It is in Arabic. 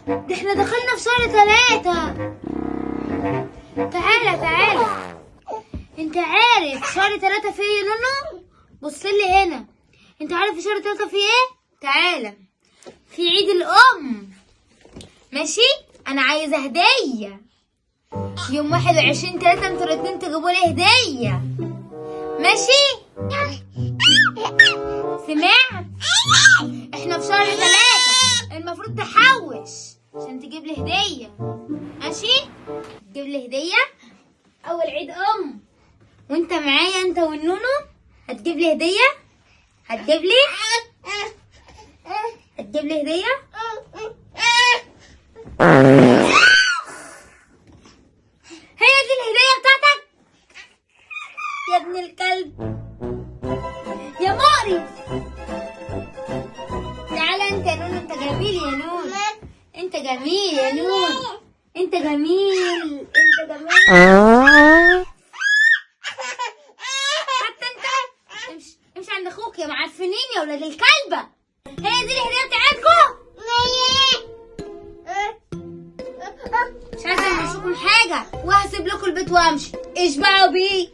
ده احنا دخلنا في شهر 3. تعالى انت عارف شهر 3 فيه ايه يا نونو؟ بصلي هنا. انت عارف في شهر 3 فيه ايه؟ تعالى، في عيد الام. ماشي؟ انا عايزه هديه يوم 21/3 انتوا الاتنين تجيبوا لي هديه. ماشي؟ سمعت؟ احنا في شهر 3 المفروض تحوش عشان تجيب لي هديه. ماشي؟ تجيب لي هديه اول عيد ام، وانت معايا انت والنونو هتجيب لي هديه. هتجيب لي هديه. هي دي الهديه بتاعتك يا ابن الكلب يا مقرف. تعالى انت يا نونو، انت جميل يا نونو، انت جميل يا نونو، انت جميل. حتى انت امشي عند اخوك يا معفنين يا ولاد الكلبه. هي دي الهديه بتاعتكم؟ مش عايزه امشيكم حاجه وهسيب لكم البيت وامشي. اشبعوا بيه.